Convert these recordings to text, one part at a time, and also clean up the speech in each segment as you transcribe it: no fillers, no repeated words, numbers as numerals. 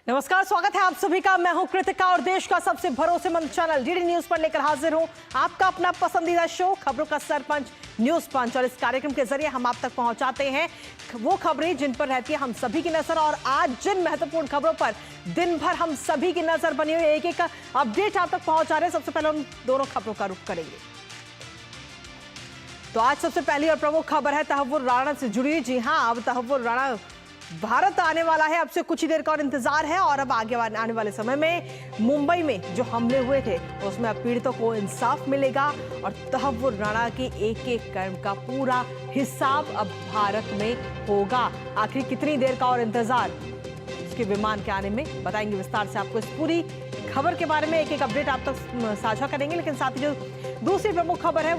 नमस्कार, स्वागत है आप सभी का। मैं हूं कृतिका और देश का सबसे भरोसेमंद चैनल डीडी न्यूज पर लेकर हाजिर हूं आपका अपना पसंदीदा शो खबरों का सरपंच न्यूज पंच। और इस कार्यक्रम के जरिए हम आप तक पहुंचाते हैं वो खबरें जिन पर रहती है हम सभी की नजर। और आज जिन महत्वपूर्ण खबरों पर दिन भर हम सभी की नजर बनी हुई एक एक अपडेट आप तक पहुंचा रहे हैं, सबसे पहले उन दोनों खबरों का रुख करेंगे। तो आज सबसे पहली और प्रमुख खबर है तहव्वुर राणा से जुड़ी। जी हां, अब तहव्वुर राणा भारत आने वाला है। अब से कुछ ही देर का और इंतजार है। और अब आगे आने वाले समय में मुंबई में जो हमले हुए थे उसमें अब पीड़ितों को इंसाफ मिलेगा और तहव्वुर राणा के एक एक कर्म का पूरा हिसाब अब भारत में होगा। आखिर कितनी देर का और इंतजार, उसके विमान के आने में बताएंगे विस्तार से आपको। इस पूरी खबर के बारे में एक एक अपडेट आप तक साझा करेंगे। लेकिन साथ ही जो दूसरी प्रमुख खबर है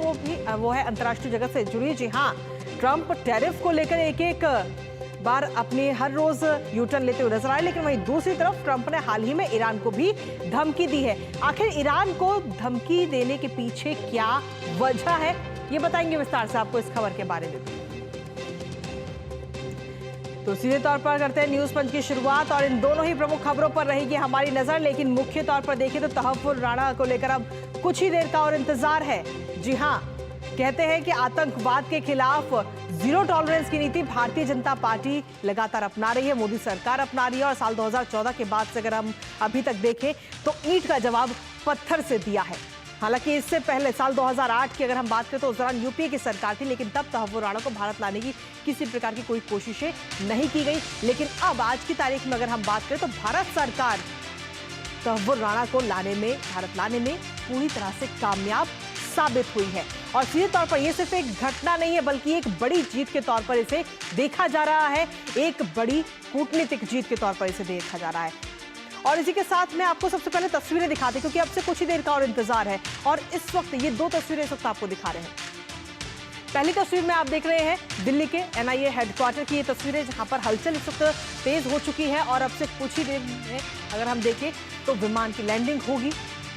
वो है अंतर्राष्ट्रीय जगत से जुड़ी। जी हाँ, ट्रंप टैरिफ को लेकर एक एक बार अपनी हर रोज यूटर्न लेते हुए नजर आए। लेकिन वहीं दूसरी तरफ ट्रंप ने हाल ही में ईरान को भी धमकी दी है। आखिर ईरान को धमकी देने के पीछे क्या वजह है, ये बताएंगे विस्तार से आपको इस खबर के बारे में। तो सीधे तौर पर करते हैं न्यूज पंच की शुरुआत और इन दोनों ही प्रमुख खबरों पर रहेगी हमारी नजर। लेकिन मुख्य तौर पर देखें तो तहव्वुर राणा को लेकर अब कुछ ही देर का और इंतजार है। जी हाँ, कहते हैं कि आतंकवाद के खिलाफ जीरो टॉलरेंस की नीति भारतीय जनता पार्टी लगातार अपना रही है, मोदी सरकार अपना रही है। और साल 2014 के बाद से अगर हम अभी तक देखें तो ईंट का जवाब पत्थर से दिया है। हालांकि इससे पहले साल 2008 की अगर हम बात करें तो उस दौरान यूपीए की सरकार थी, लेकिन तब तहव्वुर राणा को भारत लाने की किसी प्रकार की कोई कोशिशें नहीं की गई। लेकिन अब आज की तारीख में अगर हम बात करें तो भारत सरकार तहव्वुर राणा को भारत लाने में पूरी तरह से कामयाब साबित हुई है। और सीधे तौर पर यह सिर्फ एक घटना नहीं है बल्कि एक बड़ी जीत के तौर पर इसे देखा जा रहा है, एक बड़ी कूटनीतिक जीत के तौर पर इसे देखा जा रहा है। और इसी के साथ में आपको सबसे पहले तस्वीरें दिखाते क्योंकि अब से कुछ ही देर का और इंतजार है। और इस वक्त ये दो तस्वीरें इस वक्त आपको दिखा रहे हैं। पहली तस्वीर में आप देख रहे हैं दिल्ली के एनआईए हेडक्वार्टर की ये तस्वीरें, जहां पर हलचल इस वक्त तेज हो चुकी है। और अब से कुछ ही देर में अगर हम देखें तो विमान की लैंडिंग होगी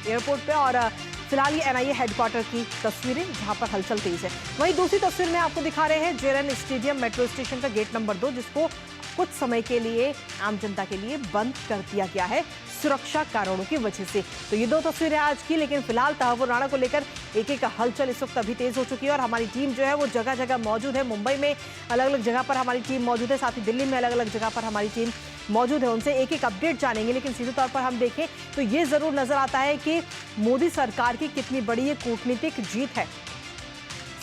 एयरपोर्ट पे। और फिलहाल ये एनआईए हेडक्वार्टर की तस्वीरें जहां पर हलचल तेज है। वहीं दूसरी तस्वीर में आपको दिखा रहे हैं जेएलएन स्टेडियम मेट्रो स्टेशन का गेट नंबर 2, जिसको कुछ समय के लिए आम जनता के लिए बंद कर दिया गया है सुरक्षा कारणों की वजह से। तो ये दो तस्वीरें आज की। लेकिन फिलहाल तहव्वुर राणा को लेकर एक एक हलचल इस वक्त अभी तेज हो चुकी है और हमारी टीम जो है वो जगह जगह मौजूद है। मुंबई में अलग अलग जगह पर हमारी टीम मौजूद है, साथ ही दिल्ली में अलग अलग जगह पर हमारी टीम मौजूद है। उनसे एक एक अपडेट जानेंगे। लेकिन सीधे तौर पर हम देखें तो ये जरूर नजर आता है कि मोदी सरकार की कितनी बड़ी ये कूटनीतिक जीत है।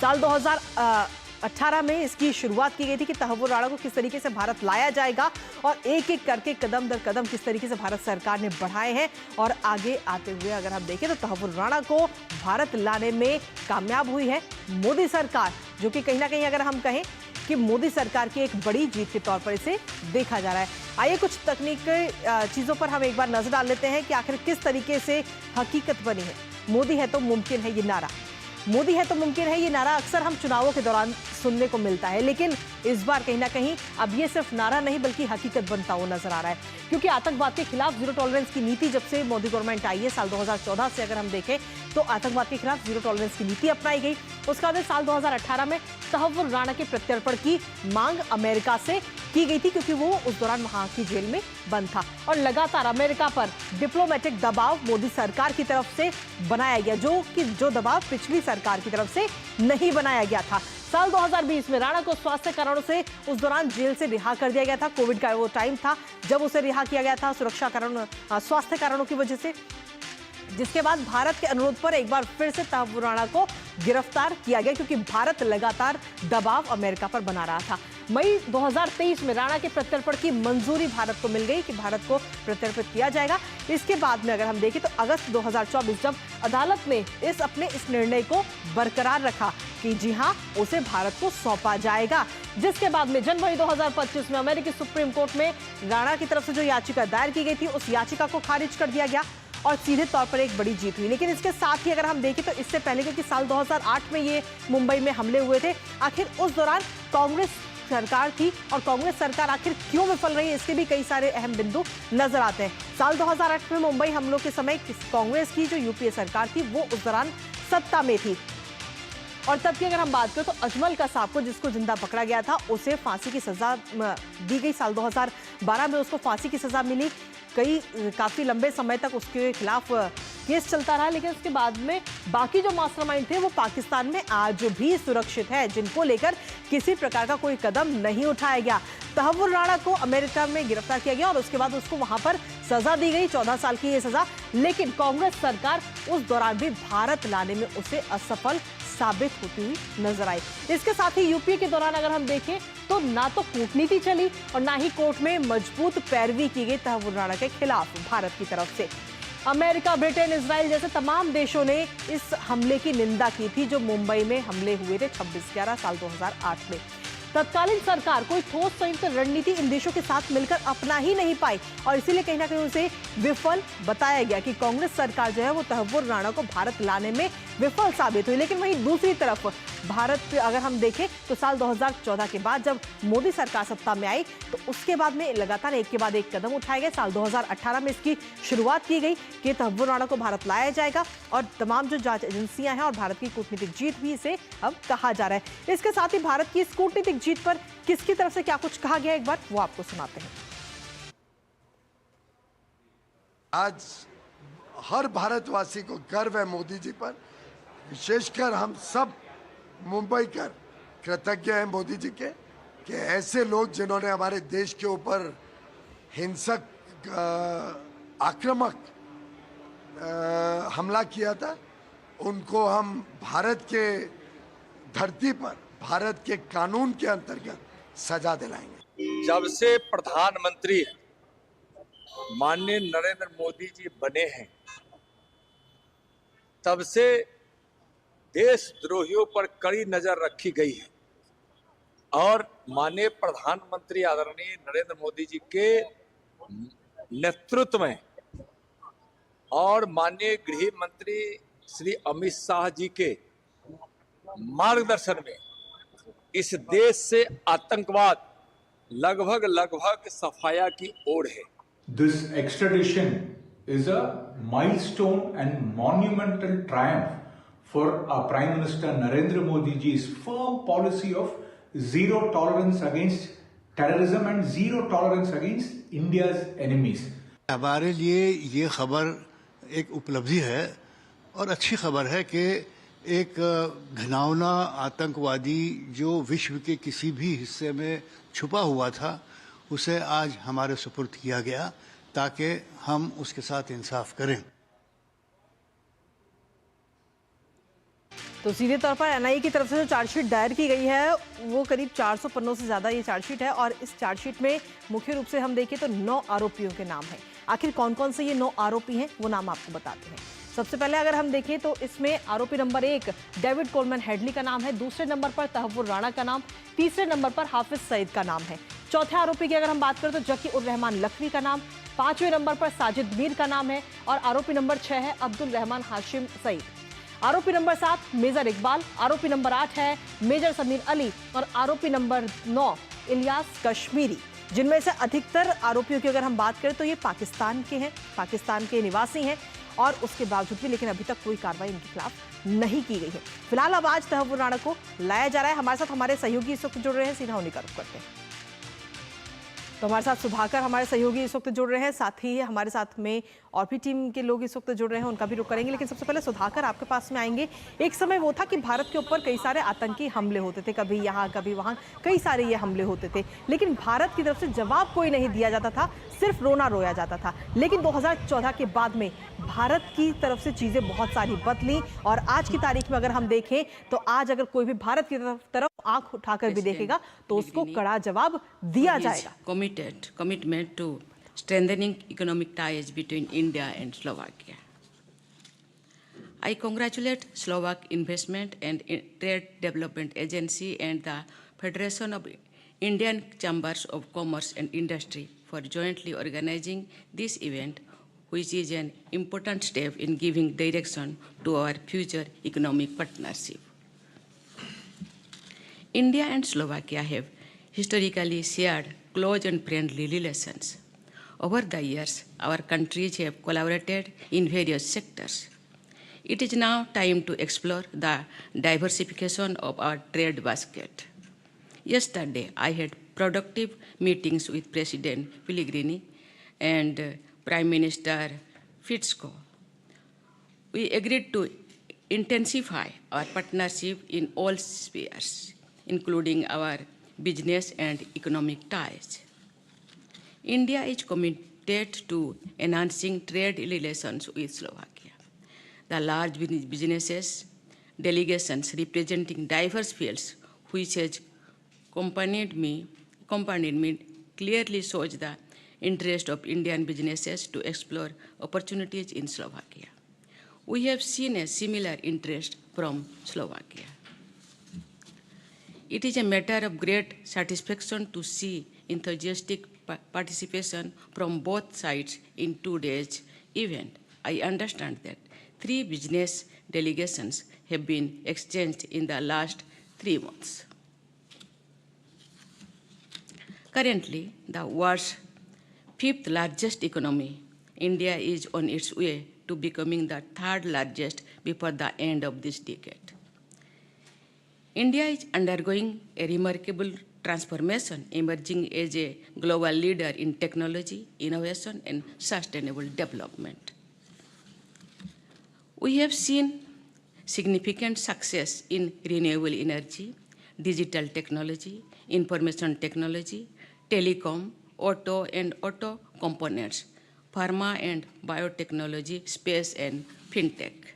साल 2018 में इसकी शुरुआत की गई थी कि तहव्वुर राणा को किस तरीके से भारत लाया जाएगा और एक एक करके कदम दर कदम किस तरीके से भारत सरकार ने बढ़ाए हैं। और आगे आते हुए अगर हम देखें तो तहव्वुर राणा को भारत लाने में कामयाब हुई है मोदी सरकार, जो कि कहीं ना कहीं अगर हम कहें कि मोदी सरकार की एक बड़ी जीत के तौर पर इसे देखा जा रहा है। आइए कुछ तकनीकी चीज़ों पर हम एक बार नजर डाल लेते हैं कि आखिर किस तरीके से हकीकत बनी है। मोदी है तो मुमकिन है, ये नारा मोदी है तो मुमकिन है, ये नारा अक्सर हम चुनावों के दौरान सुनने को मिलता है। लेकिन इस बार कहीं ना कहीं अब ये सिर्फ नारा नहीं बल्कि हकीकत बनता हुआ नजर आ रहा है। क्योंकि आतंकवाद के खिलाफ जीरो टॉलरेंस की नीति जब से मोदी गवर्नमेंट आई है साल 2014 से अगर हम देखें तो आतंकवाद के खिलाफ जीरो टॉलरेंस की नीति अपनाई गई। उसके बाद साल 2018 में तहव्वुर राणा के प्रत्यर्पण की मांग अमेरिका से की गई थी, क्योंकि वो उस दौरान वहां की जेल में बंद था। और लगातार अमेरिका पर डिप्लोमेटिक दबाव मोदी सरकार की तरफ से बनाया गया, जो दबाव पिछली सरकार की तरफ से नहीं बनाया गया था। साल 2020 में राणा को स्वास्थ्य कारणों से उस दौरान जेल से रिहा कर दिया गया था। कोविड का वो टाइम था जब उसे रिहा किया गया था सुरक्षा कारणों, स्वास्थ्य कारणों की वजह से। जिसके बाद भारत के अनुरोध पर एक बार फिर से तहव्वुर राणा को गिरफ्तार किया गया, क्योंकि भारत लगातार दबाव अमेरिका पर बना रहा था। मई 2023 में राणा के प्रत्यर्पण की मंजूरी भारत को मिल गई कि भारत को प्रत्यर्पित किया जाएगा। इसके बाद में अगर हम देखें तो अगस्त 2024 जब अदालत ने इस निर्णय को बरकरार रखा कि जी हां, उसे भारत को सौंपा जाएगा। जिसके बाद में जनवरी 2025 में अमेरिकी सुप्रीम कोर्ट में राणा की तरफ से जो याचिका दायर की गई थी उस याचिका को खारिज कर दिया गया और सीधे तौर पर एक बड़ी जीत हुई। लेकिन इसके साथ ही अगर हम देखें तो इससे पहले, क्योंकि साल 2008 में ये मुंबई में हमले हुए थे, आखिर उस दौरान कांग्रेस सरकार थी और कांग्रेस सरकार आखिर क्यों विफल रही, इसके भी कई सारे अहम बिंदु नजर आते हैं। साल 2008 में मुंबई हमलों के समय कांग्रेस की जो यूपीए सरकार थी वो उस दौरान सत्ता में थी। और तब की अगर हम बात करें तो अजमल कसाब को, जिसको जिंदा पकड़ा गया था, उसे फांसी की सजा दी गई। साल 2012 में उसको फांसी की सजा मिली। काफी लंबे समय तक उसके खिलाफ केस चलता रहा, लेकिन उसके बाद में बाकी जो मास्टरमाइंड थे वो पाकिस्तान में आज भी सुरक्षित है, जिनको लेकर किसी प्रकार का कोई कदम नहीं उठाया गया। तहव्वुर राणा को अमेरिका में गिरफ्तार किया गया और उसके बाद उसको वहां पर सजा दी गई, 14 साल की ये सजा, लेकिन कांग्रेस सरकार उस दौरान भी भारत लाने में उसे असफल साबित होती हुई नजर आई। इसके साथ ही यूपीए के दौरान अगर हम देखें तो ना तो कूटनीति चली और ना ही कोर्ट में मजबूत पैरवी की गई तहव्वुर राणा के खिलाफ भारत की तरफ से। अमेरिका, ब्रिटेन, इजराइल जैसे तमाम देशों ने इस हमले की निंदा की थी जो मुंबई में हमले हुए थे 26/11 साल 2008 में। तत्कालीन सरकार कोई ठोस संयुक्त रणनीति इन देशों के साथ मिलकर अपना ही नहीं पाई और इसीलिए कहीं ना कहीं उसे विफल बताया गया कि कांग्रेस सरकार जो है वो तहव्वुर राणा को भारत लाने में विफल साबित हुई। लेकिन वहीं दूसरी तरफ भारत पे अगर हम देखें तो साल 2014 के बाद जब मोदी सरकार सत्ता में आई तो उसके बाद में लगातार एक के बाद एक कदम उठाए गए। साल 2018 में इसकी शुरुआत की गई कि तहव्वुर राणा को भारत लाया जाएगा और तमाम जो जांच एजेंसियां हैं और भारत की कूटनीतिक जीत भी इसे अब कहा जा रहा है। इसके साथ ही भारत की इस कूटनीतिक जीत पर किसकी तरफ से क्या कुछ कहा गया, एक बार वो आपको सुनाते हैं। आज हर भारतवासी को गर्व है मोदी जी पर, विशेषकर हम सब मुंबईकर कृतज्ञ हैं मोदी जी के कि ऐसे लोग जिन्होंने हमारे देश के ऊपर हिंसक आक्रामक हमला किया था, उनको हम भारत के धरती पर भारत के कानून के अंतर्गत सजा दिलाएंगे। जब से प्रधानमंत्री माननीय नरेंद्र मोदी जी बने हैं तब से देशद्रोहियों पर कड़ी नजर रखी गई है और माननीय प्रधानमंत्री आदरणीय नरेंद्र मोदी जी के नेतृत्व में और माननीय गृह मंत्री श्री अमित शाह जी के मार्गदर्शन में इस देश से आतंकवाद लगभग सफाया की ओर है। This extradition is a milestone and monumental triumph for our Prime Minister Narendra Modi ji's firm policy of zero tolerance against terrorism and zero tolerance against India's enemies. हमारे लिए ये खबर एक उपलब्धि है और अच्छी खबर है कि एक घिनौना आतंकवादी जो विश्व के किसी भी हिस्से में छुपा हुआ था उसे आज हमारे सुपुर्द किया गया ताकि हम उसके साथ इंसाफ करें। तो सीधे तौर पर एनआईए की तरफ से जो चार्जशीट दायर की गई है वो करीब 400 पन्नों से ज्यादा ये चार्जशीट है और इस चार्जशीट में मुख्य रूप से हम देखें तो 9 आरोपियों के नाम हैं। आखिर कौन कौन से ये 9 आरोपी हैं वो नाम आपको बताते हैं। सबसे पहले अगर हम देखें तो इसमें आरोपी नंबर 1 डेविड कोलमैन हेडली का नाम है, दूसरे नंबर पर तहव्वुर राणा का नाम, तीसरे नंबर पर हाफिज सईद का नाम है। चौथे आरोपी की अगर हम बात करें तो जकी उर रहमान लखवी का नाम, पांचवें नंबर पर साजिद मीर का नाम है और आरोपी नंबर 6 है अब्दुल रहमान हाशिम सईद। आरोपी नंबर 7 मेजर इकबाल, आरोपी नंबर 8 है मेजर समीर अली और आरोपी नंबर 9 इलियास कश्मीरी। जिनमें से अधिकतर आरोपियों की अगर हम बात करें तो ये पाकिस्तान के हैं, पाकिस्तान के निवासी हैं और उसके बावजूद भी लेकिन अभी तक कोई कार्रवाई इनके खिलाफ नहीं की गई है। फिलहाल अब आज तहव्वुर राणा को लाया जा रहा है। हमारे साथ हमारे सहयोगी इस वक्त जुड़ रहे हैं, सीधा उन्हीं का रुख करते हैं। तो हमारे साथ सुधाकर हमारे सहयोगी इस वक्त जुड़ रहे हैं, साथ ही हमारे साथ में और भी टीम के लोग इस वक्त जुड़ रहे हैं, उनका भी रुख करेंगे। लेकिन सबसे पहले सुधाकर आपके पास में आएंगे। एक समय वो था कि भारत के ऊपर कई सारे आतंकी हमले होते थे, कभी यहाँ कभी वहाँ, कई सारे ये हमले होते थे, लेकिन भारत की तरफ से जवाब कोई नहीं दिया जाता था, सिर्फ रोना रोया जाता था। लेकिन 2014 के बाद में भारत की तरफ से चीजें बहुत सारी बदली और आज की तारीख में अगर हम देखें तो आज अगर कोई भी भारत की तरफ आंख उठाकर भी देखेगा तो उसको कड़ा जवाब दिया जाएगा। Commitment to strengthening economic ties between India and Slovakia. I congratulate Slovak Investment and Trade Development Agency and the Federation of Indian Chambers of Commerce and Industry for jointly organizing this event, which is an important step in giving direction to our future economic partnership. India and Slovakia have historically shared close and friendly relations. Over the years, our countries have collaborated in various sectors. It is now time to explore the diversification of our trade basket. Yesterday, I had productive meetings with President Pellegrini and Prime Minister Fico, we agreed to intensify our partnership in all spheres, including our business and economic ties. India is committed to enhancing trade relations with Slovakia. The large businesses delegations representing diverse fields, which has accompanied me clearly shows the interest of Indian businesses to explore opportunities in Slovakia. We have seen a similar interest from Slovakia. It is a matter of great satisfaction to see enthusiastic participation from both sides in today's event. I understand that 3 business delegations have been exchanged in the last 3 months. Currently, the world's 5th largest economy, India is on its way to becoming the 3rd largest before the end of this decade. India is undergoing a remarkable transformation, emerging as a global leader in technology, innovation, and sustainable development. We have seen significant success in renewable energy, digital technology, information technology, telecom, auto and auto components, pharma and biotechnology, space and fintech.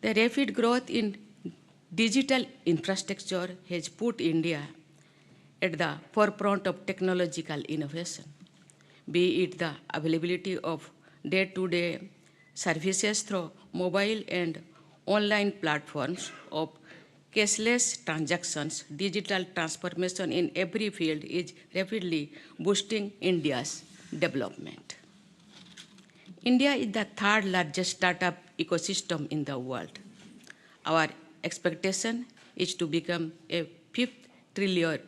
The rapid growth in digital infrastructure has put India at the forefront of technological innovation, be it the availability of day-to-day services through mobile and online platforms, of cashless transactions. Digital transformation in every field is rapidly boosting India's development. India is the 3rd largest startup ecosystem in the world. Our expectation is to become a $5 trillion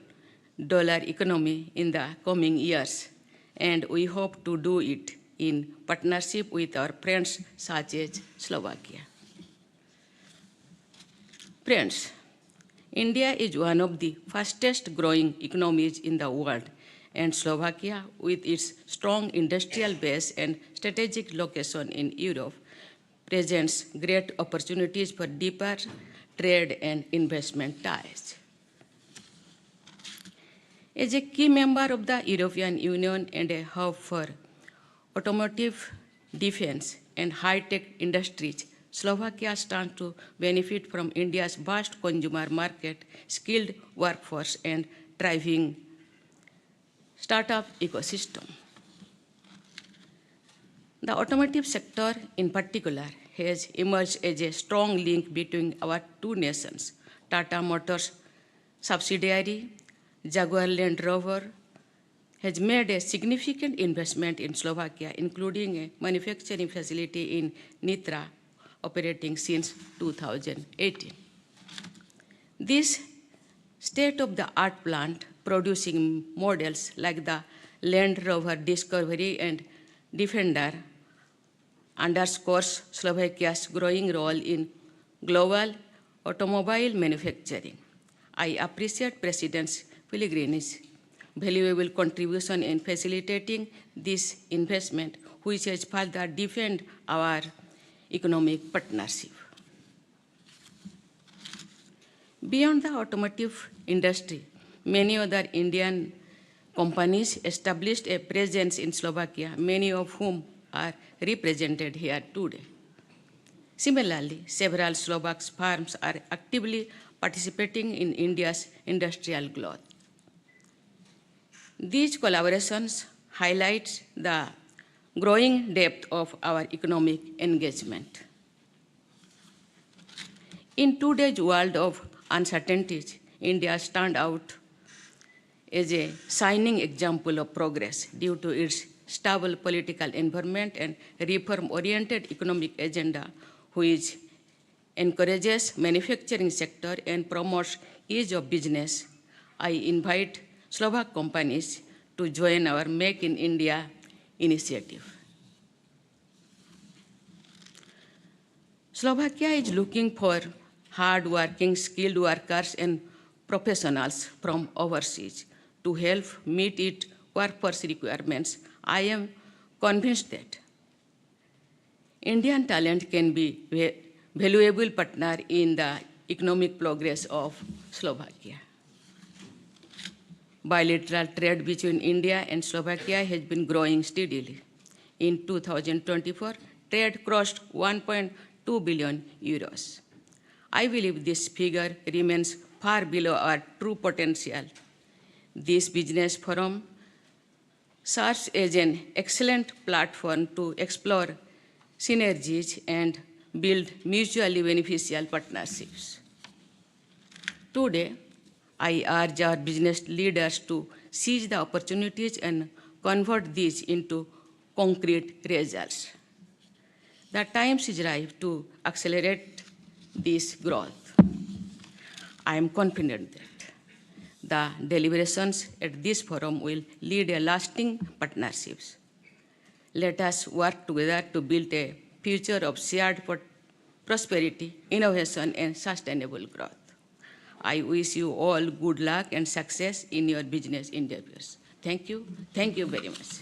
economy in the coming years, and we hope to do it in partnership with our friends such as Slovakia. Friends, India is one of the fastest growing economies in the world, and Slovakia, with its strong industrial base and strategic location in Europe, presents great opportunities for deeper trade and investment ties. As a key member of the European Union and a hub for automotive, defense, and high-tech industries, Slovakia stands to benefit from India's vast consumer market, skilled workforce, and thriving startup ecosystem. The automotive sector, in particular, has emerged as a strong link between our 2 nations. Tata Motors subsidiary, Jaguar Land Rover, has made a significant investment in Slovakia, including a manufacturing facility in Nitra, operating since 2018. This state-of-the-art plant, producing models like the Land Rover Discovery and Defender, underscores Slovakia's growing role in global automobile manufacturing. I appreciate President Pellegrini's valuable contribution in facilitating this investment, which has further deepened our economic partnership. Beyond the automotive industry, many other Indian companies established a presence in Slovakia, many of whom are represented here today. Similarly, several Slovak firms are actively participating in India's industrial growth. These collaborations highlight the growing depth of our economic engagement. In today's world of uncertainties, India stands out as a shining example of progress due to its stable political environment and reform-oriented economic agenda, which encourages manufacturing sector and promotes ease of business. I invite Slovak companies to join our Make in India initiative. Slovakia is looking for hard-working, skilled workers and professionals from overseas to help meet its workforce requirements. I am convinced that Indian talent can be a valuable partner in the economic progress of Slovakia. Bilateral trade between India and Slovakia has been growing steadily. In 2024, trade crossed 1.2 billion euros. I believe this figure remains far below our true potential. This business forum serves as an excellent platform to explore synergies and build mutually beneficial partnerships. Today, I urge our business leaders to seize the opportunities and convert these into concrete results. The time is right to accelerate this growth. I am confident that the deliberations at this forum will lead to lasting partnerships. Let us work together to build a future of shared prosperity, innovation, and sustainable growth. I wish you all good luck and success in your business endeavors. Thank you. Thank you very much.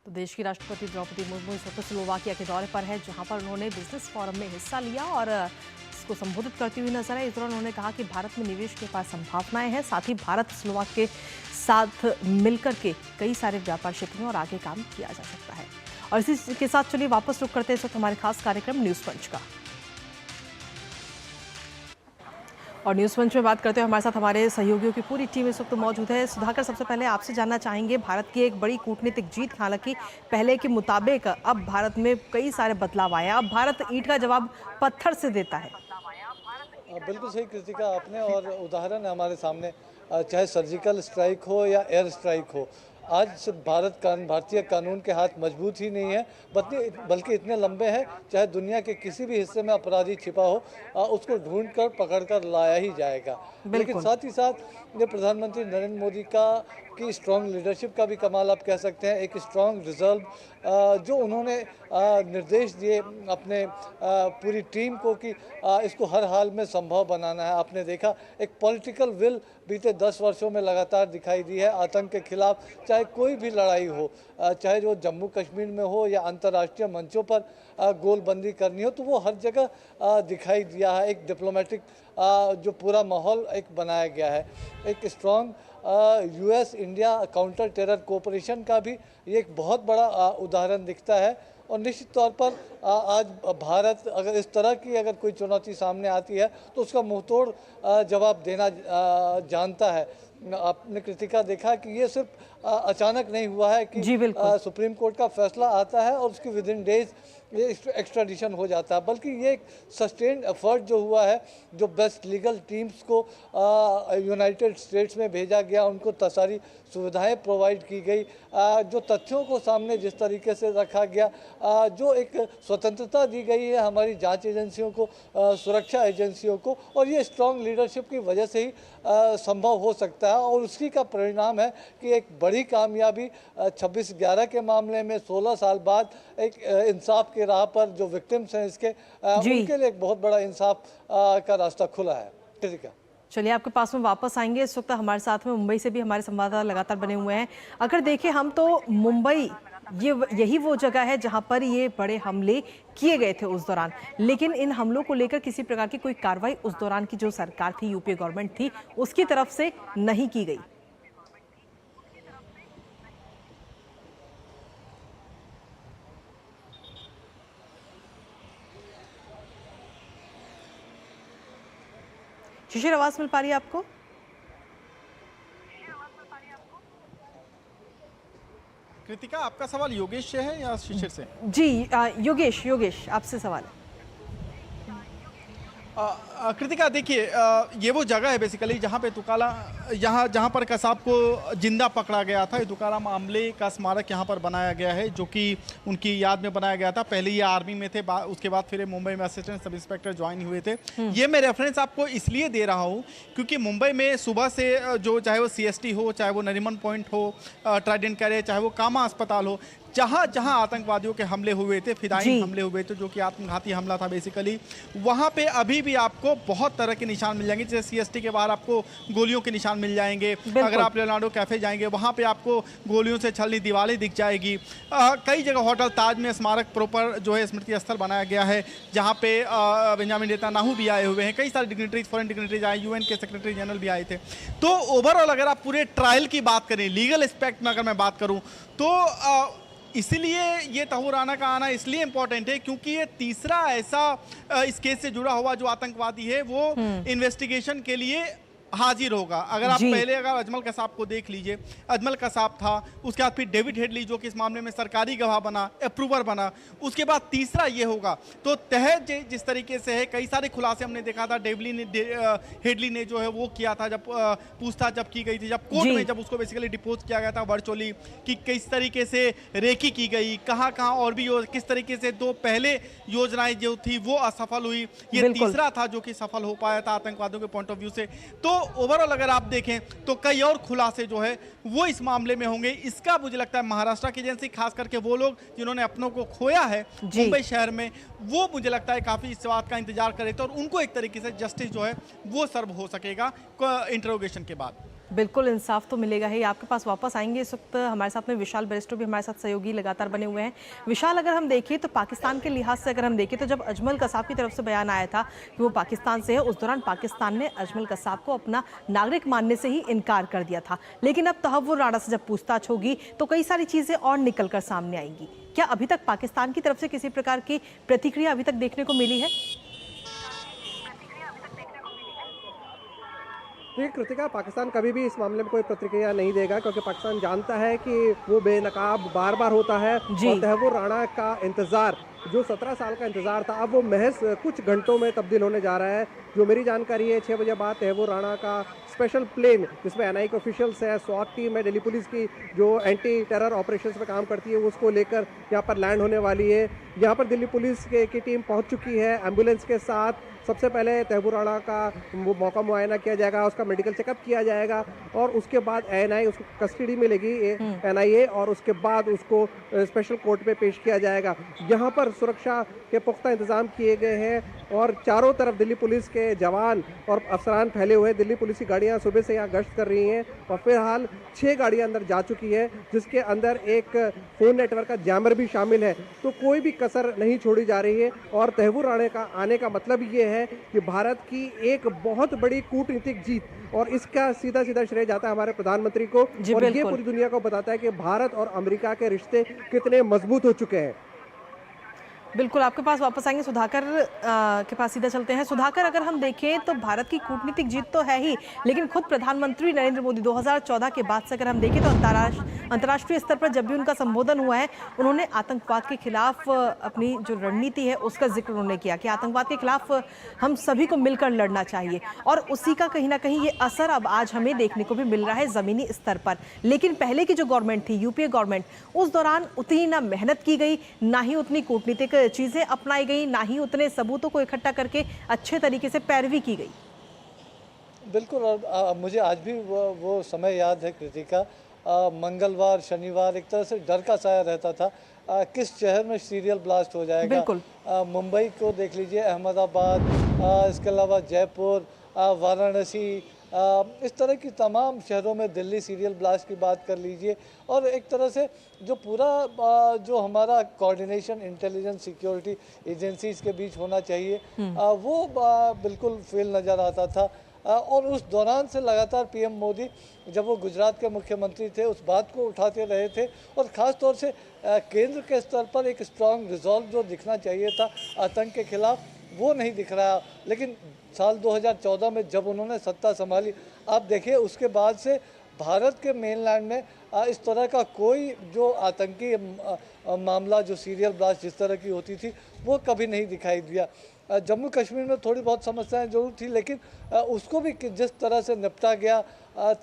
तो देश की राष्ट्रपति द्रौपदी मुर्मू इस वक्त Slovakia के दौरे पर है, जहां पर उन्होंने बिजनेस फोरम में हिस्सा लिया और इसको संबोधित करती हुई नजर आई। इस दौरान उन्होंने कहा कि भारत में निवेश के पास संभावनाएं हैं, साथ ही भारत स्लोवाक के साथ मिलकर के कई सारे व्यापार क्षेत्र में और आगे काम किया जा सकता है। और इसी के साथ चलिए वापस रुक करते हैं इस वक्त हमारे खास कार्यक्रम न्यूज पंच का। और न्यूज पंच में बात करते हुए हमारे साथ हमारे सहयोगियों की पूरी टीम इस वक्त मौजूद है। सुधाकर, सबसे पहले आपसे जानना चाहेंगे, भारत की एक बड़ी कूटनीतिक जीत, हालांकि पहले के मुताबिक अब भारत में कई सारे बदलाव आए, अब भारत ईंट का जवाब पत्थर से देता है। बिल्कुल सही कृतिका आपने, और उदाहरण है हमारे सामने, चाहे सर्जिकल स्ट्राइक हो या एयर स्ट्राइक हो, आज सिर्फ भारतीय कानून के हाथ मजबूत ही नहीं है, बल्कि इतने लंबे हैं, चाहे दुनिया के किसी भी हिस्से में अपराधी छिपा हो, उसको ढूंढ कर पकड़ कर लाया ही जाएगा। लेकिन साथ ही साथ ये प्रधानमंत्री नरेंद्र मोदी की स्ट्रॉन्ग लीडरशिप का भी कमाल आप कह सकते हैं। एक स्ट्रॉन्ग रिजल्व जो उन्होंने निर्देश दिए अपने पूरी टीम को कि इसको हर हाल में संभव बनाना है। आपने देखा एक पॉलिटिकल विल बीते 10 वर्षों में लगातार दिखाई दी है। आतंक के खिलाफ चाहे कोई भी लड़ाई हो, चाहे जो जम्मू कश्मीर में हो या अंतर्राष्ट्रीय मंचों पर गोलबंदी करनी हो, तो वो हर जगह दिखाई दिया है। एक डिप्लोमेटिक जो पूरा माहौल एक बनाया गया है। एक strong US India counter terror cooperation का भी ये एक बहुत बड़ा उदाहरण दिखता है। और निश्चित तौर पर आज भारत अगर इस तरह की अगर कोई चुनौती सामने आती है तो उसका मुंहतोड़ जवाब देना जानता है। आपने कृतिका देखा कि ये सिर्फ अचानक नहीं हुआ है कि सुप्रीम कोर्ट का फैसला आता है और उसके विद इन डेज ये एक्स्ट्राडिशन हो जाता है, बल्कि ये एक सस्टेन्ड एफर्ट जो हुआ है, जो बेस्ट लीगल टीम्स को यूनाइटेड स्टेट्स में भेजा गया, उनको सारी सुविधाएं प्रोवाइड की गई, जो तथ्यों को सामने जिस तरीके से रखा गया, जो एक स्वतंत्रता दी गई है हमारी जांच एजेंसियों को, सुरक्षा एजेंसियों को, और ये स्ट्रॉन्ग लीडरशिप की वजह से ही संभव हो सकता है। और उसी का परिणाम है कि एक बड़ी कामयाबी 26/11 के मामले में 16 साल बाद एक इंसाफ के राह पर जो विक्टिम्स हैं इसके उनके लिए एक बहुत बड़ा इंसाफ का रास्ता खुला है। ठीक है, चलिए आपके पास में वापस आएंगे। इस वक्त हमारे साथ में मुंबई से भी हमारे संवाददाता लगातार बने हुए हैं। अगर देखें हम तो मुंबई यही वो जगह है जहां पर ये बड़े हमले किए गए थे उस दौरान, लेकिन इन हमलों को लेकर किसी प्रकार की कोई कार्रवाई उस दौरान की जो सरकार थी, यूपीए गवर्नमेंट थी, उसकी तरफ से नहीं की गई। शिशिर, आवाज मिल पा रही है आपको? कृतिका, आपका सवाल योगेश से है या शिशिर से? जी योगेश आपसे सवाल है। कृतिका देखिए, ये वो जगह है बेसिकली जहाँ पे तुकाला जहाँ पर कसाब को जिंदा पकड़ा गया था। ये तुकाला मामले का स्मारक यहाँ पर बनाया गया है, जो कि उनकी याद में बनाया गया था। पहले ये आर्मी में थे, उसके बाद फिर मुंबई में असिस्टेंट सब इंस्पेक्टर ज्वाइन हुए थे। ये मैं रेफरेंस आपको इसलिए दे रहा हूँ क्योंकि मुंबई में सुबह से जो चाहे वो CST हो, चाहे वो नरीमन पॉइंट हो, ट्राइडेंट कैरे, चाहे वो कामा अस्पताल हो, जहां जहां आतंकवादियों के हमले हुए थे, फिदायीन हमले हुए थे, जो कि आत्मघाती हमला था बेसिकली, वहां पे अभी भी आपको बहुत तरह के निशान मिल जाएंगे। जैसे CST के बाहर आपको गोलियों के निशान मिल जाएंगे। अगर आप लियोनार्डो कैफे जाएंगे, वहां पे आपको गोलियों से छलनी दीवारें दिख जाएगी। कई जगह होटल ताज में स्मारक प्रॉपर जो है स्मृति स्थल बनाया गया है, जहां पे बेंजामिन नेतन्याहू भी आए हुए हैं, कई सारे डिग्निटरीज, फॉरेन डिग्निटरीज आए, UN के सेक्रेटरी जनरल भी आए थे। तो ओवरऑल अगर आप पूरे ट्रायल की बात करें, लीगल एस्पेक्ट में अगर मैं बात करूं, तो इसलिए ये तहव्वुर राणा का आना इसलिए इंपॉर्टेंट है क्योंकि ये तीसरा ऐसा इस केस से जुड़ा हुआ जो आतंकवादी है वो इन्वेस्टिगेशन के लिए हाजिर होगा। अगर आप पहले अगर अजमल कसाब को देख लीजिए, अजमल कसाब था, उसके बाद फिर डेविड हेडली जो कि इस मामले में सरकारी गवाह बना, अप्रूवर बना, उसके बाद तीसरा ये होगा। तो तह जिस तरीके से है, कई सारे खुलासे हमने देखा था, हेडली ने जो है वो किया था जब पूछताछ जब की गई थी, जब कोर्ट में जब उसको बेसिकली डिपोज किया गया था वर्चुअली, कि किस तरीके से रेकी की गई, कहाँ कहाँ और भी किस तरीके से 2 पहले योजनाएं जो थी वो असफल हुई, ये तीसरा था जो कि सफल हो पाया था आतंकवादियों के पॉइंट ऑफ व्यू से। तो ओवरऑल अगर आप देखें तो कई और खुलासे जो है वो इस मामले में होंगे। इसका मुझे लगता है महाराष्ट्र की एजेंसी, खास करके वो लोग जिन्होंने अपनों को खोया है मुंबई शहर में, वो मुझे लगता है काफी इस बात का इंतजार करे थे और उनको एक तरीके से जस्टिस जो है वो सर्व हो सकेगा इंटरोगेशन के बाद। बिल्कुल इंसाफ तो मिलेगा ही। आपके पास वापस आएंगे। इस वक्त हमारे साथ में विशाल बेरिस्टो भी हमारे साथ सहयोगी लगातार बने हुए हैं। विशाल, अगर हम देखें तो पाकिस्तान के लिहाज से अगर हम देखें तो जब अजमल कसाब की तरफ से बयान आया था कि वो पाकिस्तान से है, उस दौरान पाकिस्तान ने अजमल कसाब को अपना नागरिक मानने से ही इनकार कर दिया था। लेकिन अब तहव्वुर राणा से जब पूछताछ होगी तो कई सारी चीज़ें और निकल कर सामने आएंगी। क्या अभी तक पाकिस्तान की तरफ से किसी प्रकार की प्रतिक्रिया अभी तक देखने को मिली है? कृतिका, पाकिस्तान कभी भी इस मामले में कोई प्रतिक्रिया नहीं देगा क्योंकि पाकिस्तान जानता है कि वो बेनकाब बार बार होता है और तहव्वुर राणा का इंतजार, जो 17 साल का इंतजार था, अब वो महज कुछ घंटों में तब्दील होने जा रहा है। जो मेरी जानकारी है, 6 बजे बाद तहव्वुर राणा का स्पेशल प्लेन, जिसमें NIA के ऑफिशियल्स है, SWAT टीम है, दिल्ली पुलिस की जो एंटी टेरर ऑपरेशंस में काम करती है, उसको लेकर यहाँ पर लैंड होने वाली है। यहाँ पर दिल्ली पुलिस की टीम पहुँच चुकी है एम्बुलेंस के साथ। सबसे पहले तहव्वुर राणा का मौका मुआयना किया जाएगा, उसका मेडिकल चेकअप किया जाएगा और उसके बाद NIA उसको कस्टडी में लेगी NIA और उसके बाद उसको स्पेशल कोर्ट में पेश किया जाएगा। यहाँ पर सुरक्षा के पुख्ता इंतजाम किए गए हैं और चारों तरफ दिल्ली पुलिस के जवान और अफसरान फैले हुए। दिल्ली पुलिस की गाड़ियाँ सुबह से यहाँ गश्त कर रही हैं और फिलहाल 6 गाड़ियाँ अंदर जा चुकी है, जिसके अंदर एक फोन नेटवर्क का जैमर भी शामिल है। तो कोई भी कसर नहीं छोड़ी जा रही है और तहव्वुर राणा का आने का मतलब ये है कि भारत की एक बहुत बड़ी कूटनीतिक जीत और इसका सीधा सीधा श्रेय जाता है हमारे प्रधानमंत्री को और ये पूरी दुनिया को बताता है कि भारत और अमेरिका के रिश्ते कितने मजबूत हो चुके हैं। बिल्कुल, आपके पास वापस आएंगे। सुधाकर के पास सीधा चलते हैं। सुधाकर, अगर हम देखें तो भारत की कूटनीतिक जीत तो है ही, लेकिन खुद प्रधानमंत्री नरेंद्र मोदी 2014 के बाद से अगर हम देखें तो अंतर्राष्ट्रीय स्तर पर जब भी उनका संबोधन हुआ है, उन्होंने आतंकवाद के खिलाफ अपनी जो रणनीति है उसका जिक्र उन्होंने किया कि आतंकवाद के खिलाफ हम सभी को मिलकर लड़ना चाहिए और उसी का कहीं ना कहीं ये असर अब आज हमें देखने को भी मिल रहा है ज़मीनी स्तर पर। लेकिन पहले की जो गवर्नमेंट थी, UPA गवर्नमेंट, उस दौरान उतनी ना मेहनत की गई, ना ही उतनी कूटनीतिक चीजें अपनाई गई, ना ही उतने सबूतों को इकट्ठा करके अच्छे तरीके से पैरवी की गई। बिल्कुल, और मुझे आज भी वो समय याद है कृतिका। मंगलवार, शनिवार एक तरह से डर का साया रहता था किस शहर में सीरियल ब्लास्ट हो जाएगा। बिल्कुल। मुंबई को देख लीजिए, अहमदाबाद, इसके अलावा जयपुर, वाराणसी, इस तरह की तमाम शहरों में, दिल्ली सीरियल ब्लास्ट की बात कर लीजिए। और एक तरह से जो पूरा जो हमारा कोऑर्डिनेशन इंटेलिजेंस सिक्योरिटी एजेंसीज के बीच होना चाहिए वो बिल्कुल फेल नज़र आता था। और उस दौरान से लगातार PM मोदी जब वो गुजरात के मुख्यमंत्री थे उस बात को उठाते रहे थे और ख़ास तौर से केंद्र के स्तर पर एक स्ट्रॉन्ग रिजॉल्व जो दिखना चाहिए था आतंक के खिलाफ, वो नहीं दिख रहा। लेकिन साल 2014 में जब उन्होंने सत्ता संभाली, आप देखिए उसके बाद से भारत के मेनलैंड में इस तरह का कोई जो आतंकी मामला, जो सीरियल ब्लास्ट जिस तरह की होती थी, वो कभी नहीं दिखाई दिया। जम्मू कश्मीर में थोड़ी बहुत समस्याएं जरूर थी, लेकिन उसको भी जिस तरह से निपटा गया,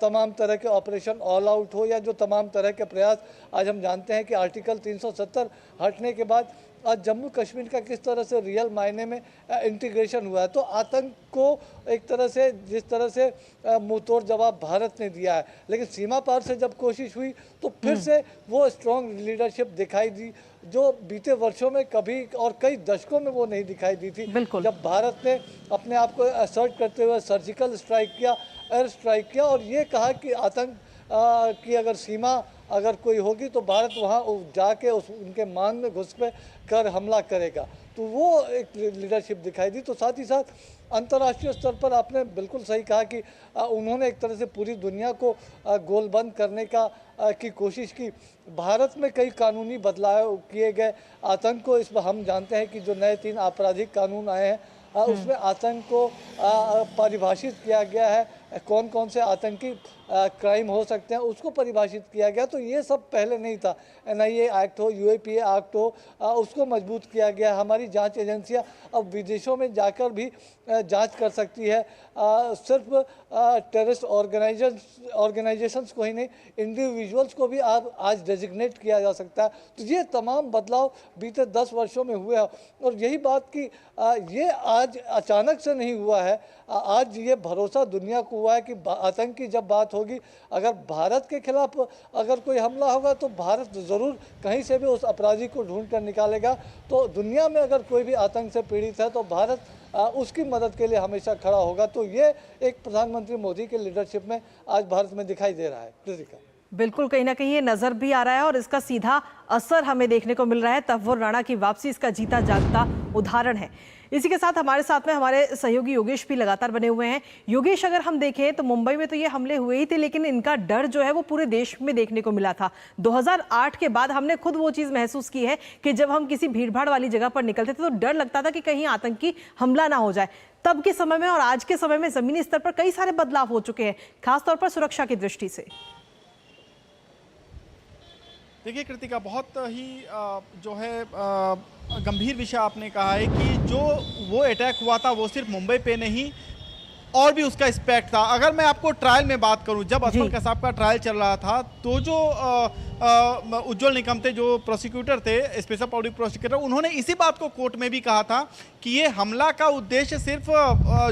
तमाम तरह के ऑपरेशन ऑल आउट हो या जो तमाम तरह के प्रयास, आज हम जानते हैं कि आर्टिकल 370 हटने के बाद जम्मू कश्मीर का किस तरह से रियल मायने में इंटीग्रेशन हुआ है। तो आतंक को एक तरह से जिस तरह से मुंहतोड़ जवाब भारत ने दिया है, लेकिन सीमा पार से जब कोशिश हुई तो फिर से वो स्ट्रॉन्ग लीडरशिप दिखाई दी जो बीते वर्षों में कभी और कई दशकों में वो नहीं दिखाई दी थी। जब भारत ने अपने आप को असर्ट करते हुए सर्जिकल स्ट्राइक किया, एयर स्ट्राइक किया और ये कहा कि आतंक की अगर सीमा अगर कोई होगी तो भारत वहाँ जाके उनके मान में घुस कर हमला करेगा, तो वो एक लीडरशिप दिखाई दी। तो साथ ही साथ अंतर्राष्ट्रीय स्तर पर आपने बिल्कुल सही कहा कि उन्होंने एक तरह से पूरी दुनिया को गोलबंद करने की कोशिश की। भारत में कई कानूनी बदलाव किए गए। आतंक को इस हम जानते हैं कि जो नए 3 आपराधिक कानून आए हैं उसमें आतंक को परिभाषित किया गया है, कौन कौन से आतंकी क्राइम हो सकते हैं उसको परिभाषित किया गया। तो ये सब पहले नहीं था। NIA एक्ट हो, UAPA एक्ट हो, उसको मजबूत किया गया। हमारी जांच एजेंसियां अब विदेशों में जाकर भी जांच कर सकती है। सिर्फ टेररिस्ट ऑर्गेनाइजेशंस को ही नहीं, इंडिविजुअल्स को भी आज डेजिग्नेट किया जा सकता है। तो ये तमाम बदलाव बीते 10 वर्षों में हुए हैं और यही बात कि ये आज अचानक से नहीं हुआ है। आज ये भरोसा दुनिया को हुआ है कि आतंक की जब बात होगी, अगर भारत के खिलाफ अगर कोई हमला होगा तो भारत ज़रूर कहीं से भी उस अपराधी को ढूंढ कर निकालेगा। तो दुनिया में अगर कोई भी आतंक से पीड़ित है तो भारत उसकी मदद के लिए हमेशा खड़ा होगा। तो ये एक प्रधानमंत्री मोदी के लीडरशिप में आज भारत में दिखाई दे रहा है। कृतिका, बिल्कुल कहीं ना कहीं ये नजर भी आ रहा है और इसका सीधा असर हमें देखने को मिल रहा है। तहव्वुर राणा की वापसी इसका जीता जागता उदाहरण है। इसी के साथ में हमारे सहयोगी योगेश भी लगातार बने हुए हैं। योगेश, अगर हम देखें तो मुंबई में तो ये हमले हुए ही थे, लेकिन इनका डर जो है वो पूरे देश में देखने को मिला था। 2008 के बाद हमने खुद वो चीज महसूस की है कि जब हम किसी भीड़भाड़ वाली जगह पर निकलते थे तो डर लगता था कि कहीं आतंकी हमला ना हो जाए। तब के समय में और आज के समय में जमीनी स्तर पर कई सारे बदलाव हो चुके हैं, खासतौर पर सुरक्षा की दृष्टि से। देखिए कृतिका, बहुत ही जो है गंभीर विषय आपने कहा है कि जो वो अटैक हुआ था वो सिर्फ मुंबई पे नहीं और भी उसका इम्पैक्ट था। अगर मैं आपको ट्रायल में बात करूं, जब असफल कसाब का ट्रायल चल रहा था तो जो उज्जवल निकम थे, जो प्रोसिक्यूटर थे, स्पेशल पब्लिक प्रोसिक्यूटर, उन्होंने इसी बात को कोर्ट में भी कहा था कि ये हमला का उद्देश्य सिर्फ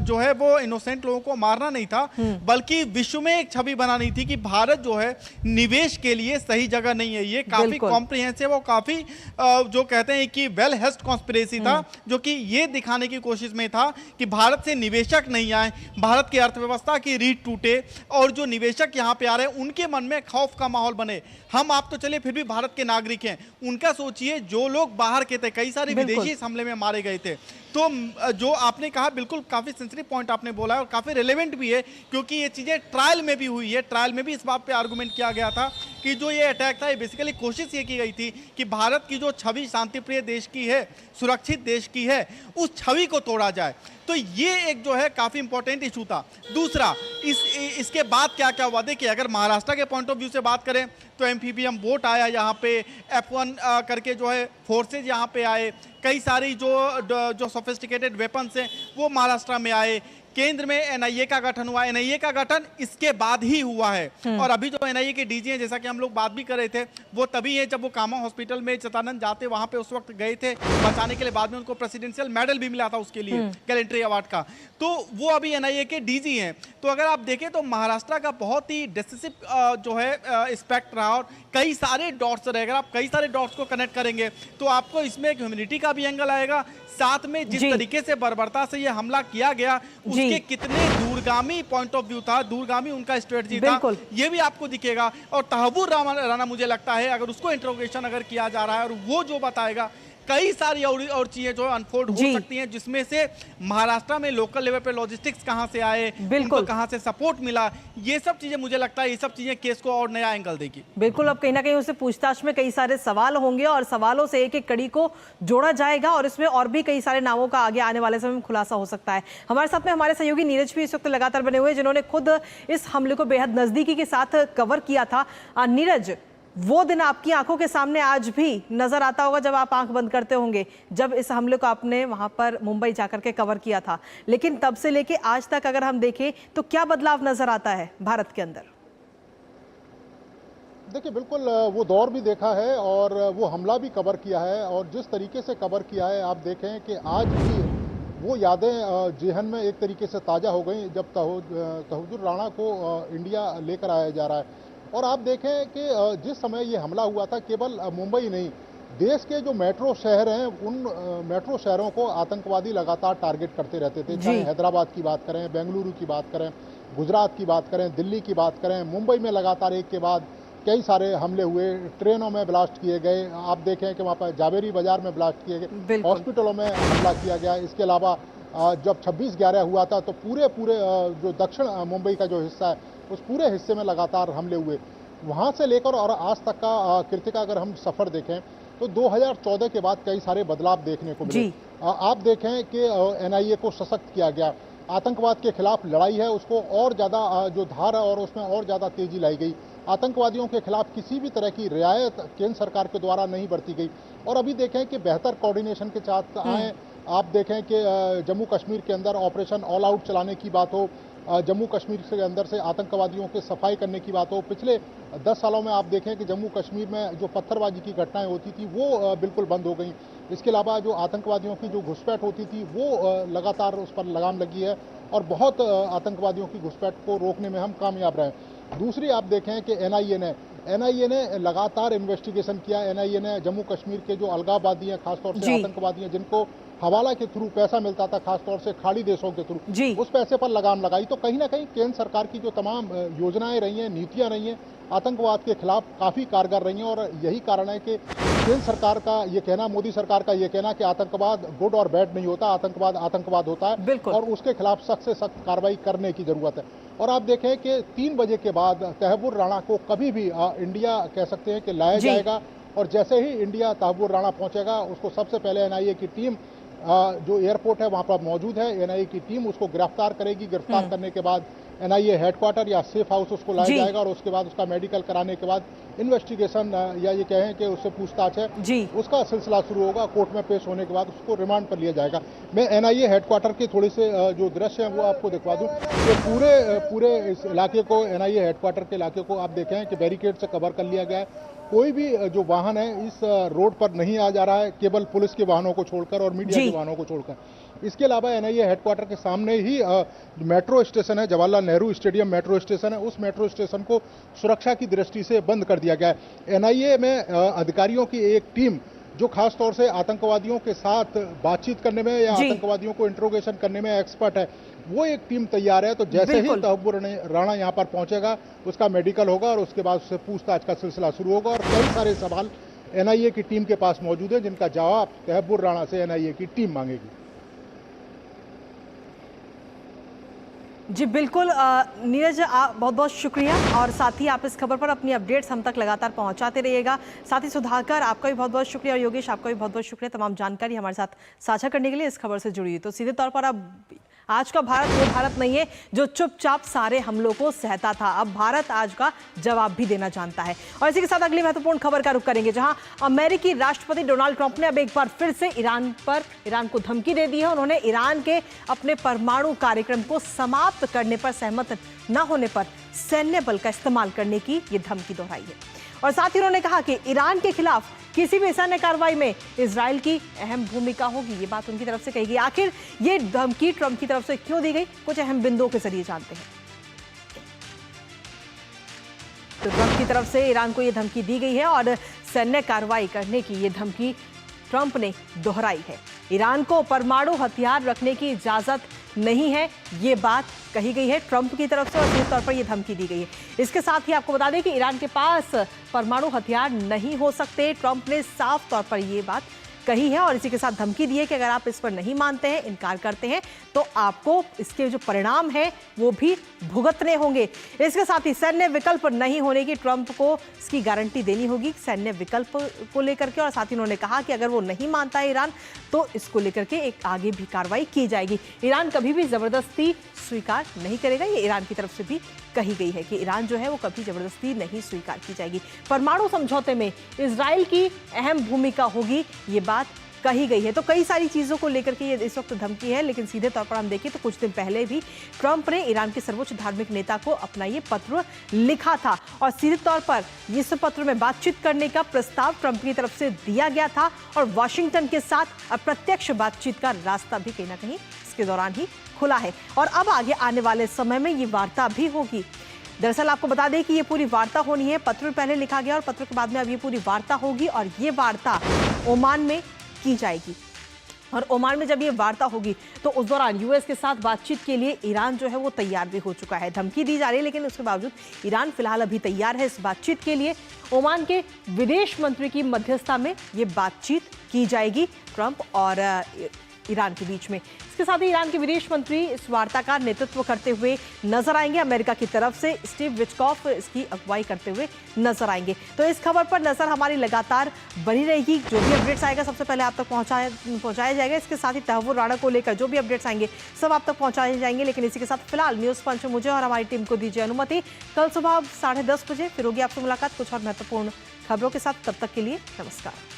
जो है वो इनोसेंट लोगों को मारना नहीं था, बल्कि विश्व में एक छवि बनानी थी कि भारत जो है निवेश के लिए सही जगह नहीं है। ये काफी कॉम्प्रिहेंसिव और काफी जो कहते हैं कि वेल हेस्ड कॉन्स्पिरेसी था, जो कि ये दिखाने की कोशिश में था कि भारत से निवेशक नहीं आए, भारत की अर्थव्यवस्था की रीढ़ टूटे और जो निवेशक यहाँ पे आ रहे हैं उनके मन में खौफ का माहौल बने। हम आप तो चलिए फिर भी भारत के नागरिक हैं, उनका सोचिए जो लोग बाहर के थे, कई सारे विदेशी इस हमले में मारे गए थे। तो जो आपने कहा बिल्कुल काफी सेंसिटिव पॉइंट आपने बोला है और काफी रिलेवेंट भी है, क्योंकि ये चीजें ट्रायल में भी हुई है। ट्रायल में भी इस बात पे आर्गुमेंट किया गया था कि जो ये अटैक था, ये बेसिकली कोशिश ये की गई थी कि भारत की जो छवि शांतिप्रिय देश की है, सुरक्षित देश की है, उस छवि को तोड़ा जाए। तो ये एक जो है काफी इंपॉर्टेंट इशू था। दूसरा, इसके बाद क्या क्या हुआ, देखिए अगर महाराष्ट्र के पॉइंट ऑफ व्यू से बात करें तो एम्फीबियम बोट आया यहाँ पे, F1 करके जो है फोर्सेज यहाँ पे आए, कई सारी जो सोफिस्टिकेटेड वेपन्स हैं वो महाराष्ट्र में आए। केंद्र में NIA का गठन हुआ। NIA का गठन इसके बाद ही हुआ है और अभी जो NIA के DG हैं, जैसा कि हम लोग बात भी कर रहे थे, वो तभी है जब वो कामा हॉस्पिटल में सतानंद जाते वहां पे उस वक्त गए थे बचाने के लिए। बाद में उनको प्रेसिडेंशियल मेडल भी मिला था उसके लिए, गैलेंट्री अवार्ड का। तो वो अभी NIA के DG हैं। तो अगर आप देखें तो महाराष्ट्र का बहुत ही डिसिसिव जो है एस्पेक्ट रहा और कई सारे डॉट्स रहे। अगर आप कई सारे डॉट्स को कनेक्ट करेंगे तो आपको इसमें एक ह्यूमैनिटी का भी एंगल आएगा, साथ में जिस तरीके से बर्बरता से ये हमला किया गया उसके कितने दूरगामी पॉइंट ऑफ व्यू था, दूरगामी उनका स्ट्रेटजी था, ये भी आपको दिखेगा। और तहव्वुर राणा मुझे लगता है अगर उसको इंट्रोगेशन अगर किया जा रहा है और वो जो बताएगा, कई सारी और चीजें जो अनफोल्ड हो सकती हैं, जिसमें से महाराष्ट्र में लोकल लेवल पे लॉजिस्टिक्स कहां से आए, उनको कहां से सपोर्ट मिला, ये सब चीजें मुझे लगता है ये सब चीजें केस को और नया एंगल देगी। बिल्कुल, अब कहीं ना कहीं उससे पूछताछ में कई सारे सवाल होंगे और सवालों से एक एक कड़ी को जोड़ा जाएगा और इसमें और भी कई सारे नामों का आगे आने वाले समय में खुलासा हो सकता है। हमारे साथ में हमारे सहयोगी नीरज भी इस वक्त लगातार बने हुए, जिन्होंने खुद इस हमले को बेहद नजदीकी के साथ कवर किया था। नीरज, वो दिन आपकी आंखों के सामने आज भी नजर आता होगा जब आप आंख बंद करते होंगे, जब इस हमले को आपने वहां पर मुंबई जाकर के कवर किया था, लेकिन तब से लेके आज तक अगर हम देखें तो क्या बदलाव नजर आता है भारत के अंदर? देखिए बिल्कुल वो दौर भी देखा है और वो हमला भी कवर किया है, और जिस तरीके से कवर किया है आप देखें कि आज भी वो यादें जेहन में एक तरीके से ताज़ा हो गई जब तहव्वुर राणा को इंडिया लेकर आया जा रहा है। और आप देखें कि जिस समय ये हमला हुआ था केवल मुंबई नहीं, देश के जो मेट्रो शहर हैं उन मेट्रो शहरों को आतंकवादी लगातार टारगेट करते रहते थे। चाहे हैदराबाद की बात करें, बेंगलुरु की बात करें, गुजरात की बात करें, दिल्ली की बात करें, मुंबई में लगातार एक के बाद कई सारे हमले हुए, ट्रेनों में ब्लास्ट किए गए। आप देखें कि वहाँ पर जावेरी बाजार में ब्लास्ट किए गए, हॉस्पिटलों में हमला किया गया। इसके अलावा जब 26/11 हुआ था तो पूरे जो दक्षिण मुंबई का जो हिस्सा है उस पूरे हिस्से में लगातार हमले हुए। वहाँ से लेकर और आज तक का कृतिका अगर हम सफ़र देखें तो 2014 के बाद कई सारे बदलाव देखने को मिले। आप देखें कि एनआईए को सशक्त किया गया, आतंकवाद के खिलाफ लड़ाई है उसको और ज़्यादा जो धार है और उसमें और ज़्यादा तेजी लाई गई। आतंकवादियों के खिलाफ किसी भी तरह की रियायत केंद्र सरकार के द्वारा नहीं बरती गई। और अभी देखें कि बेहतर कोऑर्डिनेशन के साथ आए। आप देखें कि जम्मू कश्मीर के अंदर ऑपरेशन ऑल आउट चलाने की बात हो, जम्मू कश्मीर के अंदर से आतंकवादियों के सफाई करने की बात हो। पिछले 10 सालों में आप देखें कि जम्मू कश्मीर में जो पत्थरबाजी की घटनाएं होती थी वो बिल्कुल बंद हो गई। इसके अलावा जो आतंकवादियों की जो घुसपैठ होती थी वो लगातार उस पर लगाम लगी है और बहुत आतंकवादियों की घुसपैठ को रोकने में हम कामयाब रहे। दूसरी आप देखें कि एनआईए ने लगातार इन्वेस्टिगेशन किया। एनआईए ने जम्मू कश्मीर के जो अलगाववादी हैं, खासतौर से आतंकवादी हैं जिनको हवाला के थ्रू पैसा मिलता था, खासतौर से खाड़ी देशों के थ्रू, उस पैसे पर लगाम लगाई। तो कहीं ना कहीं केंद्र सरकार की जो तमाम योजनाएं रही हैं, नीतियां रही हैं, आतंकवाद के खिलाफ काफ़ी कारगर रही हैं। और यही कारण है कि केंद्र सरकार का ये कहना, मोदी सरकार का ये कहना कि आतंकवाद गुड और बैड नहीं होता, आतंकवाद होता है और उसके खिलाफ सख्त से सख्त कार्रवाई करने की जरूरत है। और आप देखें कि 3 बजे के बाद तहव्वुर राणा को कभी भी इंडिया कह सकते हैं कि लाया जाएगा। और जैसे ही इंडिया तहव्वुर राणा पहुंचेगा उसको सबसे पहले एनआईए की टीम जो एयरपोर्ट है वहां पर मौजूद है, एनआईए की टीम उसको गिरफ्तार करेगी। गिरफ्तार करने के बाद एनआईए हेडक्वार्टर या सेफ हाउस उसको लाया जाएगा और उसके बाद उसका मेडिकल कराने के बाद इन्वेस्टिगेशन या ये कहें कि उससे पूछताछ है उसका सिलसिला शुरू होगा। कोर्ट में पेश होने के बाद उसको रिमांड पर लिया जाएगा। मैं एनआईए हेडक्वार्टर के थोड़े से जो दृश्य हैं वो आपको दिखवा दूं कि पूरे इस इलाके को, एनआईए हेडक्वार्टर के इलाके को आप देखें कि बैरिकेड से कवर कर लिया गया है। कोई भी जो वाहन है इस रोड पर नहीं आ जा रहा है, केवल पुलिस के वाहनों को छोड़कर और मीडिया के वाहनों को छोड़कर। इसके अलावा एनआईए हेडक्वार्टर के सामने ही मेट्रो स्टेशन है, Jawaharlal Nehru stadium metro station है, उस मेट्रो स्टेशन को सुरक्षा की दृष्टि से बंद कर दिया गया है। एनआईए में अधिकारियों की एक टीम जो खास तौर से आतंकवादियों के साथ बातचीत करने में या आतंकवादियों को इंट्रोगेशन करने में एक्सपर्ट है, वो एक टीम तैयार है। तो जैसे ही तहव्वुर राणा यहाँ पर पहुंचेगा उसका मेडिकल होगा और उसके बाद उससे पूछताछ का सिलसिला शुरू होगा। और कई सारे सवाल एनआईए की टीम के पास मौजूद है जिनका जवाब तहव्वुर राणा से एनआईए की टीम मांगेगी। जी बिल्कुल नीरज, बहुत बहुत शुक्रिया। और साथ ही आप इस खबर पर अपनी अपडेट्स हम तक लगातार पहुंचाते रहिएगा। साथ ही सुधाकर आपका भी बहुत बहुत शुक्रिया और योगेश आपका भी बहुत बहुत शुक्रिया तमाम जानकारी हमारे साथ साझा करने के लिए इस खबर से जुड़ी हुई। तो सीधे तौर पर अब आज का भारत वो भारत नहीं है जो चुपचाप सारे हमलों को सहता था। अब भारत आज का जवाब भी देना जानता है। और इसी के साथ अगली महत्वपूर्ण खबर का रुख करेंगे, जहां अमेरिकी राष्ट्रपति डोनाल्ड ट्रंप ने अब एक बार फिर से ईरान को धमकी दे दी है। उन्होंने ईरान के अपने परमाणु कार्यक्रम को समाप्त करने पर सहमत न होने पर सैन्य बल का इस्तेमाल करने की ये धमकी दोहराई है। और साथ ही उन्होंने कहा कि ईरान के खिलाफ किसी भी सैन्य कार्रवाई में इजराइल की अहम भूमिका होगी। ये बात उनकी तरफ से कही गई। आखिर ये धमकी ट्रंप की तरफ से क्यों दी गई, कुछ अहम बिंदुओं के जरिए जानते हैं। तो ट्रंप की तरफ से ईरान को यह धमकी दी गई है और सैन्य कार्रवाई करने की यह धमकी ट्रंप ने दोहराई है। ईरान को परमाणु हथियार रखने की इजाजत नहीं है, ये बात कही गई है ट्रंप की तरफ से और सीधे तौर पर यह धमकी दी गई है। इसके साथ ही आपको बता दें कि ईरान के पास परमाणु हथियार नहीं हो सकते। ट्रंप ने साफ तौर पर यह बात कही है और इसी के साथ धमकी दी है कि अगर आप इस पर नहीं मानते हैं, इनकार करते हैं, तो आपको इसके जो परिणाम है वो भी भुगतने होंगे। इसके साथ ही सैन्य विकल्प नहीं होने की ट्रंप को इसकी गारंटी देनी होगी सैन्य विकल्प को लेकर के। और साथ ही उन्होंने कहा कि अगर वो नहीं मानता है ईरान, तो इसको लेकर के एक आगे भी कार्रवाई की जाएगी। ईरान कभी भी जबरदस्ती स्वीकार नहीं करेगा, ये ईरान की तरफ से भी कही गई है कि ईरान जो है वो कभी जबरदस्ती नहीं स्वीकार की जाएगी। परमाणु समझौते में इजराइल की अहम भूमिका होगी, ये बात कही गई है। तो कई सारी चीजों को लेकर के ये इस वक्त धमकी है, लेकिन सीधे तौर पर हम देखें तो कुछ दिन पहले भी ट्रंप ने ईरान के सर्वोच्च धार्मिक नेता को अपना ये पत्र लिखा था और सीधे तौर पर इस पत्र में बातचीत करने का प्रस्ताव ट्रंप की तरफ से दिया गया था और वाशिंगटन के साथ अप्रत्यक्ष बातचीत का रास्ता भी कहीं ना कहीं इसके दौरान ही खुला है और अब आगे आने वाले समय में ये वार्ता भी होगी। दरअसल आपको बता दें कि ये पूरी वार्ता होनी है, पत्र पहले लिखा गया और पत्र के बाद में अब ये पूरी वार्ता होगी और ये वार्ता ओमान में की जाएगी और ओमान में जब ये वार्ता होगी तो उस दौरान यूएस के साथ बातचीत के लिए ईरान जो है वो तैयार भी हो चुका है। धमकी दी जा रही है लेकिन उसके बावजूद ईरान फिलहाल अभी तैयार है इस बातचीत के लिए। ओमान के विदेश मंत्री की मध्यस्थता में ये बातचीत की जाएगी ट्रंप और ईरान के बीच में। इसके साथ ही ईरान के विदेश मंत्री इस वार्ता का नेतृत्व करते हुए नजर आएंगे। अमेरिका की तरफ से स्टीव विटकॉफ इसकी अगुवाई करते हुए नजर आएंगे। तो इस खबर पर नजर हमारी लगातार बनी रहेगी। जो भी अपडेट्स आएगा सबसे पहले आप तक पहुंचाया जाएगा। इसके साथ ही तहव्वुर राणा को लेकर जो भी अपडेट्स आएंगे सब आप तक पहुंचाए जाएंगे। लेकिन इसी के साथ फिलहाल न्यूज पंच में मुझे और हमारी टीम को दीजिए अनुमति। कल सुबह 10:30 बजे फिर होगी आपसे मुलाकात कुछ और महत्वपूर्ण खबरों के साथ। तब तक के लिए नमस्कार।